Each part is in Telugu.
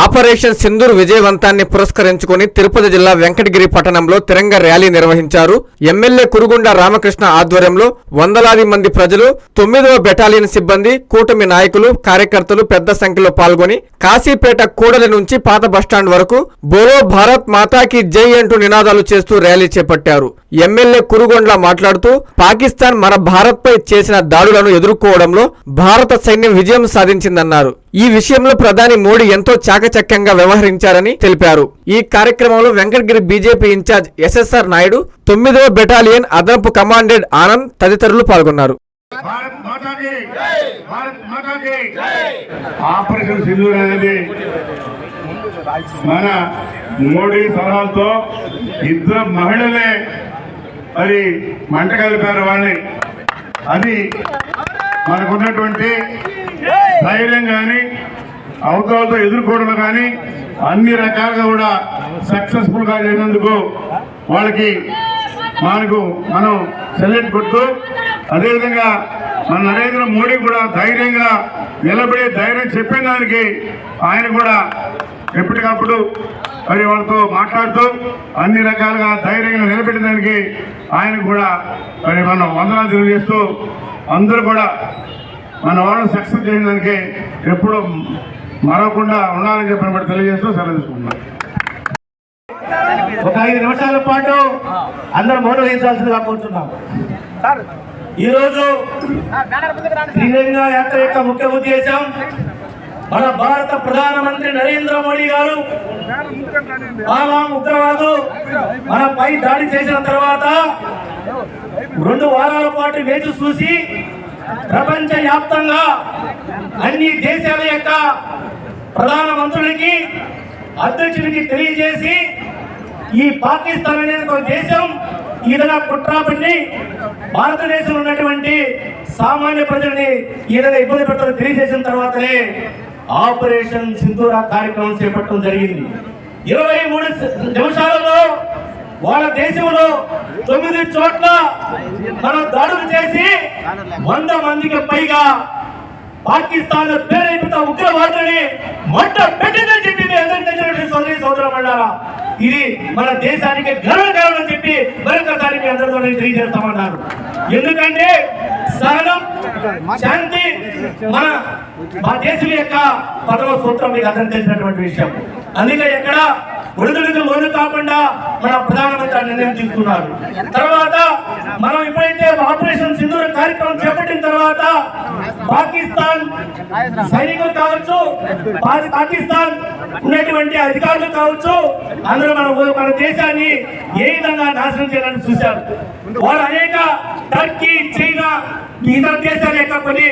ఆపరేషన్ సింధూర్ విజయవంతాన్ని పురస్కరించుకుని తిరుపతి జిల్లా వెంకటగిరి పట్టణంలో తిరంగ ర్యాలీ నిర్వహించారు. ఎమ్మెల్యే కురుగుండ రామకృష్ణ ఆధ్వర్యంలో వందలాది మంది ప్రజలు, 9వ బెటాలియన్ సిబ్బంది, కూటమి నాయకులు, కార్యకర్తలు పెద్ద సంఖ్యలో పాల్గొని కాశీపేట కూడలి నుంచి పాత బస్టాండ్ వరకు బోలో భారత్ మాతాకి జై అంటూ నినాదాలు చేస్తూ ర్యాలీ చేపట్టారు. ఎమ్మెల్యే కురుగుండ్ల మాట్లాడుతూ పాకిస్తాన్ మన భారత్ పై చేసిన దాడులను ఎదుర్కోవడంలో భారత సైన్యం విజయం సాధించిందన్నారు. ఈ విషయంలో ప్రధాని మోడీ ఎంతో చాకచక్యంగా వ్యవహరించారని తెలిపారు. ఈ కార్యక్రమంలో Venkatagiri BJP in-charge SSR Naidu, 9వ బెటాలియన్ అదనపు కమాండెంట్ ఆనంద్ తదితరులు పాల్గొన్నారు. ఆపరేషన్ సింధూర్ అనేది మన మోడీ సలహాలతో ఇద్దరు మహిళలే మరి మంట కలిపారు వాళ్ళని. అది మనకున్నటువంటి ధైర్యం కానీ అవతలతో ఎదుర్కోవడం కానీ అన్ని రకాలుగా కూడా సక్సెస్ఫుల్ గా చేసినందుకు వాళ్ళకి మనం సెల్యూట్ కొడుతూ, అదేవిధంగా మన నరేంద్ర మోడీ కూడా ధైర్యంగా నిలబడే ధైర్యం చెప్పిన దానికి ఆయన కూడా ఎప్పటికప్పుడు మరి వాళ్ళతో మాట్లాడుతూ అన్ని రకాలుగా ధైర్యంగా నిలబెట్టడానికి ఆయనకు కూడా మరి మనం వందనాలు తెలియజేస్తూ, అందరూ కూడా మన వాళ్ళు సక్సెస్ చేయడానికి ఎప్పుడు మరవకుండా ఉండాలని చెప్పిన బట్టి తెలియజేస్తూ సెలవు తీసుకుంటున్నాం. ఒక 5 నిమిషాల పాటు అందరూ మౌనం వహించాల్సిందిగా కోరుతున్నాం. ఈరోజు త్రిరంగ యాత్ర యొక్క ముఖ్య ఉద్దేశం, మన భారత ప్రధానమంత్రి నరేంద్ర మోడీ గారు ఉగ్రవాదు మనపై దాడి చేసిన తర్వాత 2 వారాల పాటు వేచి చూసి ప్రపంచ వ్యాప్తంగా అన్ని దేశాల యొక్క ప్రధానమంత్రులకి, అధ్యక్షులకి తెలియజేసి ఈ పాకిస్తాన్ అనేది ఒక దేశం ఈ విధంగా కుట్రాబట్టి భారతదేశంలో ఉన్నటువంటి సామాన్య ప్రజల్ని ఈ విధంగా ఇబ్బంది పెట్టాలని తెలియజేసిన తర్వాతనే ఆపరేషన్ సింధూర్ కార్యక్రమం చేపట్టడం జరిగింది. 23 నిమిషాలలో వాళ్ళ దేశంలో 9 చోట్ల మనం దాడులు చేసి 100 మందికి పైగా పాకిస్తాన్ ప్రేరేపిత ఉగ్రవాదులని మొట్ట పెట్టిందని చెప్పి సోదరి సోదరులారా, ఇది మన దేశానికి గర్వకారణం చెప్పి మరొకసారి మీ అందరితో తెలియజేస్తామన్నారు. ఎందుకంటే సహనం, శాంతి మన దేశం యొక్క 10వ సూత్రం మీకు అర్థం తెలిసినటువంటి విషయం. అందుకే ఎక్కడ ఒడిదుడుకు లోను కాకుండా మన ప్రధానమంత్రి నిర్ణయం తీసుకున్నారు. తర్వాత మనం ఎప్పుడైతే ఆపరేషన్ సింధూర్ కార్యక్రమం చేపట్టిన తర్వాత పాకిస్తాన్ సైనికులు కావచ్చు, పాకిస్తాన్ ఉన్నటువంటి అధికారులు కావచ్చు, అందరూ మన దేశాన్ని ఏ విధంగా నాశనం చేయాలని చూశారు. వారు అనేక టర్కీ, చైనా, ఇతర దేశాల యొక్క కొన్ని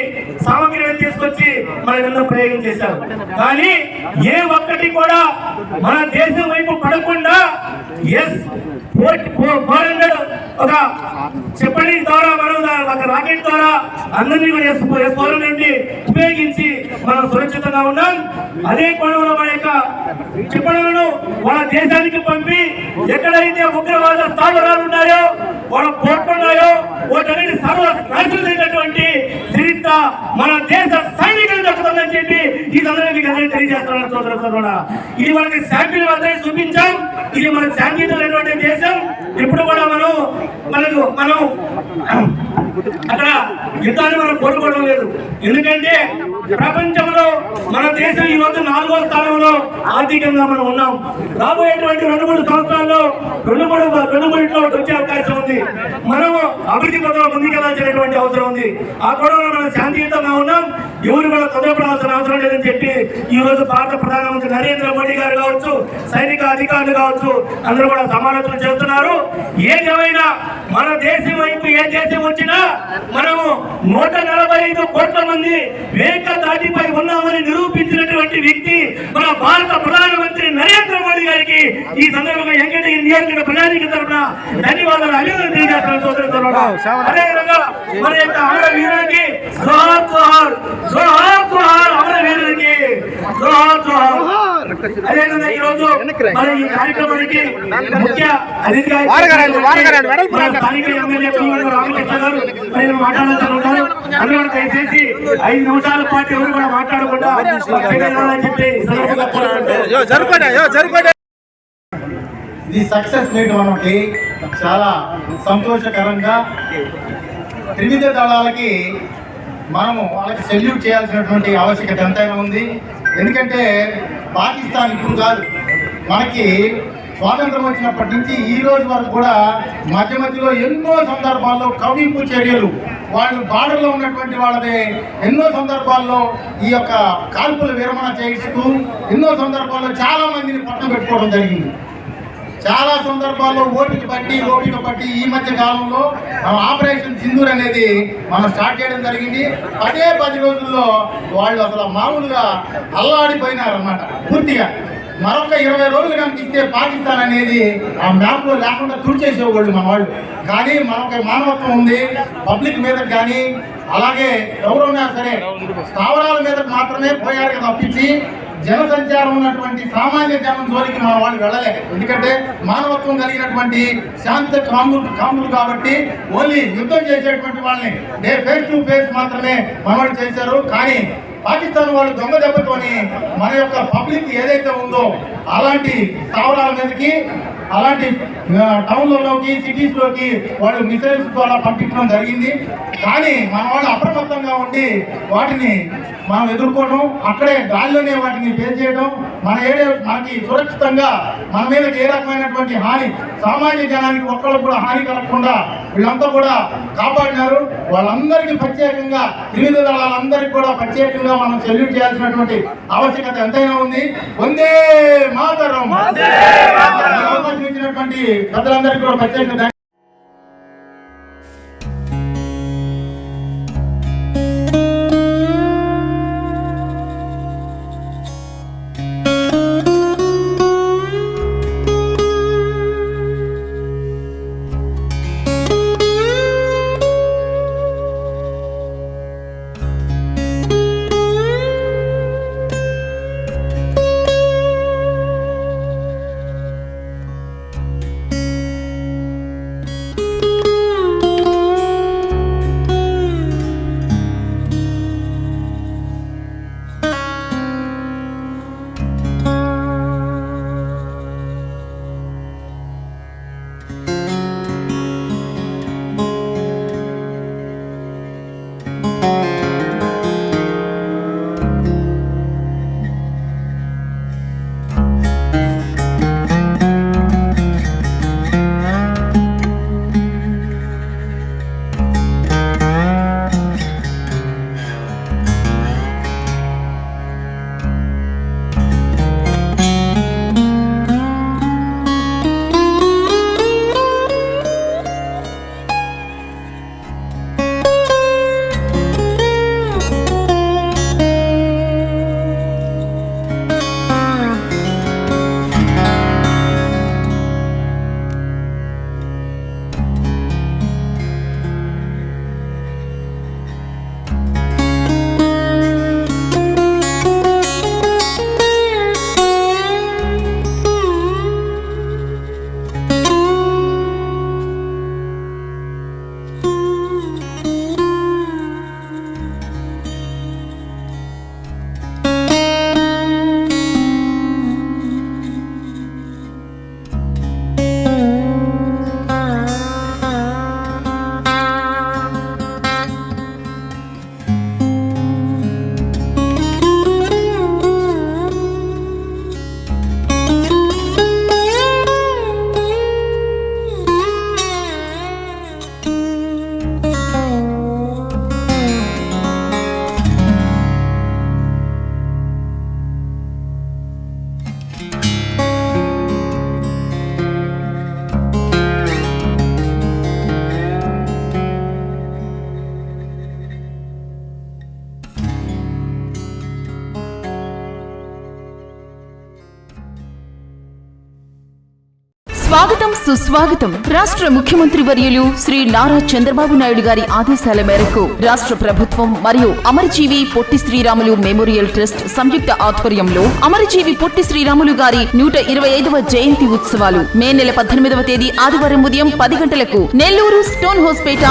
సామగ్రిని తీసుకొచ్చి మన మీద ప్రయోగం చేశారు. కానీ ఏ ఒక్కటి కూడా మన దేశం వైపు పడకుండా S-400 ఒక చెప్పండి ద్వారా మనం ఒక రాకెట్ ద్వారా అందరినీ S-400 ఉపయోగించి మనం సురక్షితంగా ఉన్నాం. అదే కోణంలో మన యొక్క క్షిపణులను వాళ్ళ దేశానికి పంపి ఎక్కడైతే ఉగ్రవాద స్థావరాలు ఉన్నాయో, వాళ్ళ పోర్ట్లు ఉన్నాయో, వాటన్నిటి సర్వనాశనం చేసినటువంటి చరిత్ర మన దేశ సైనికులు దక్కుతుందని చెప్పి ఈ సందర్భంగా తెలియజేస్తున్నాను. సోదరులారా, ఇది మనకి శాంపిల్ మాత్రమే చూపించాం. ఇది మన శాంతియుతమైనటువంటి దేశం. ఇప్పుడు కూడా మనం అక్కడ యుద్ధాన్ని మనం కోరుకోవడం లేదు. ఎందుకంటే ప్రపంచంలో మన దేశం ఈ రోజు 4వ స్థానంలో ఆర్థికంగా మనం ఉన్నాం. రాబోయేటువంటి 2-3 సంవత్సరాల్లో 2-3 వచ్చే అవకాశం ఉంది. మనం అభివృద్ధి పథంలో ముందుకెళ్లాల్సినటువంటి అవసరం ఉంది. ఆ కోణంలో మనం శాంతియుతంగా ఉన్నాం. ఎవరు కూడా తొందరపడాల్సిన అవసరం లేదని చెప్పి ఈ రోజు భారత ప్రధానమంత్రి నరేంద్ర మోడీ గారు కావచ్చు, సైనిక అధికారులు కావచ్చు, అందరూ కూడా సమాలోచన చేస్తున్నారు. ఏదేమైనా మన దేశం వైపు ఏ దేశం వచ్చినా మనము 145 కోట్ల మంది ఏకతాటిపై ఉన్నామని నిరూపించినటువంటి వ్యక్తి మన భారత ప్రధానమంత్రి నరేంద్ర మోడీ గారికి ఈ సందర్భంగా వెంకటగిరి నియోజకవర్గ ప్రజానికి తరఫున ధన్యవాదాలు, అభినందనలు తెలియజేస్తున్నాను. సోదరులారా, అదేవిధంగా మన యొక్క అమర వీరులకి జోహార్ జోహార్, జోహార్ జోహార్, అమర వీరులకి జోహార్ జోహార్. అదేవిధంగా ఈ రోజు మన ఈ కార్యక్రమానికి ముఖ్య అతిథిగా మన స్థానిక ఎమ్మెల్యే రామకృష్ణ గారు మరి మాట్లాడాలనుకుంటారు. అందరూ దయచేసి 5 నిమిషాల పాటు ఎవరు కూడా మాట్లాడకుండా చెప్పి ఈ సక్సెస్ మీట్ మనకి చాలా సంతోషకరంగా త్రివిధ దళాలకి మనము వాళ్ళకి సెల్యూట్ చేయాల్సినటువంటి ఆవశ్యకత ఎంతైనా ఉంది. ఎందుకంటే పాకిస్తాన్ ఇప్పుడు కాదు, మనకి స్వాతంత్రం వచ్చినప్పటి నుంచి ఈ రోజు వరకు కూడా మధ్య మధ్యలో ఎన్నో సందర్భాల్లో కవింపు చర్యలు, వాళ్ళు బార్డర్లో ఉన్నటువంటి వాళ్ళది ఎన్నో సందర్భాల్లో ఈ యొక్క కాల్పుల విరమణ చేయిస్తూ ఎన్నో సందర్భాల్లో చాలా మందిని పట్టణ పెట్టుకోవడం జరిగింది. చాలా సందర్భాల్లో ఓపిక పట్టి ఈ మధ్య కాలంలో ఆపరేషన్ సింధూర్ అనేది మనం స్టార్ట్ చేయడం జరిగింది. 10 రోజుల్లో వాళ్ళు అసలు మామూలుగా అల్లాడిపోయినారన్నమాట పూర్తిగా. మరొక 20 రోజులు కనుక ఇస్తే పాకిస్తాన్ అనేది ఆ మ్యాప్లో లేకుండా తుడిచేసేవాళ్ళు మన వాళ్ళు. కానీ మనొక మానవత్వం ఉంది, పబ్లిక్ మీద కానీ అలాగే ఎవరున్నా సరే స్థావరాల మీద మాత్రమే పోయారు తప్పించి జనసంచారం ఉన్నటువంటి సామాన్య జనం జోలికి మన వాళ్ళు వెళ్ళలేదు. ఎందుకంటే మానవత్వం కలిగినటువంటి శాంత కాములు కాబట్టి ఓన్లీ యుద్ధం చేసేటువంటి వాళ్ళని ఫేస్ టు ఫేస్ మాత్రమే మనవాళ్ళు చేశారు. కానీ పాకిస్తాన్ వాళ్ళు దొంగ దెబ్బతోని మన యొక్క పబ్లిక్ ఏదైతే ఉందో అలాంటి స్థావరాల మీదకి అలాంటి టౌన్లలోకి సిటీస్లోకి వాళ్ళు మిసైల్స్ ద్వారా పంపించడం జరిగింది. కానీ మన వాళ్ళు అప్రమత్తంగా ఉండి వాటిని మనం ఎదుర్కోవడం, అక్కడే గాలిలోనే వాటిని ఫేస్ చేయడం, మనకి సురక్షితంగా మన మీద ఏ రకమైనటువంటి హాని సామాన్య జనానికి ఒక్కళ్ళు కూడా హాని కలగకుండా వీళ్ళంతా కూడా కాపాడినారు. వాళ్ళందరికీ ప్రత్యేకంగా త్రివిధ దళాలందరికీ కూడా ప్రత్యేకంగా మనం సెల్యూట్ చేయాల్సినటువంటి ఆవశ్యకత ఎంతైనా ఉంది. వందే మాతరం. అవకాశం ఇచ్చినటువంటి పెద్దలందరికీ కూడా ప్రత్యేకంగా స్వాగతం సుస్వాగతం. రాష్ట్ర ముఖ్యమంత్రి వర్యులు శ్రీ నారా చంద్రబాబు నాయుడు గారి ఆదేశాల మేరకు రాష్ట్ర ప్రభుత్వం మరియు అమరజీవి పొట్టి శ్రీరాములు మెమోరియల్ ట్రస్ట్ సంయుక్త ఆధ్వర్యంలో అమరజీవి పొట్టి శ్రీరాములు గారి 125వ జయంతి ఉత్సవాలు మే నెల 18వ తేదీ ఆదివారం ఉదయం 10 గంటలకు నెల్లూరు స్టోన్ హౌస్పేట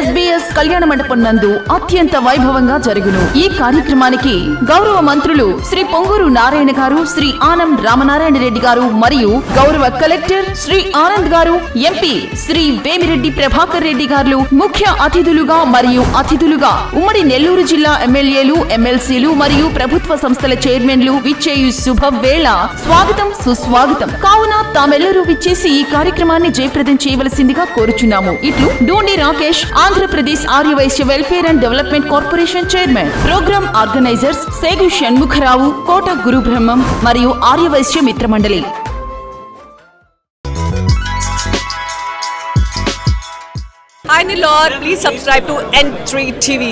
SBS కళ్యాణ మండపం నందు అత్యంత వైభవంగా జరుగును. ఈ కార్యక్రమానికి గౌరవ మంత్రులు శ్రీ పొంగూరు నారాయణ గారు, శ్రీ ఆనం రామనారాయణ రెడ్డి గారు మరియు గౌరవ కలెక్టర్ శ్రీ ఆనంద్ గారు, ఎంపీ శ్రీ వేమిరెడ్డి ప్రభాకర్ రెడ్డి గారు ముఖ్య అతిథులుగా మరియు అతిథులుగా ఉమ్మడి నెల్లూరు జిల్లా ఎమ్మెల్యేలు, ఎమ్మెల్సీలు మరియు ప్రభుత్వ సంస్థల చైర్మన్లు విచ్చేయు శుభవేళ. స్వాగతం సుస్వాగతం. కావున తామెల్లరూ విచ్చేసి ఈ కార్యక్రమాన్ని జయప్రదం చేయవలసిందిగా కోరుచున్నాము. ఇట్లు Dundi Rakesh, Andhra Pradesh Arya Vysya welfare and development corporation chairman. Program organisers Segu Shanmukha Rao, Kota Gurubrahmam మరియు Arya Vysya మిత్రమండలి. Hi Nilor, please subscribe to N3 TV.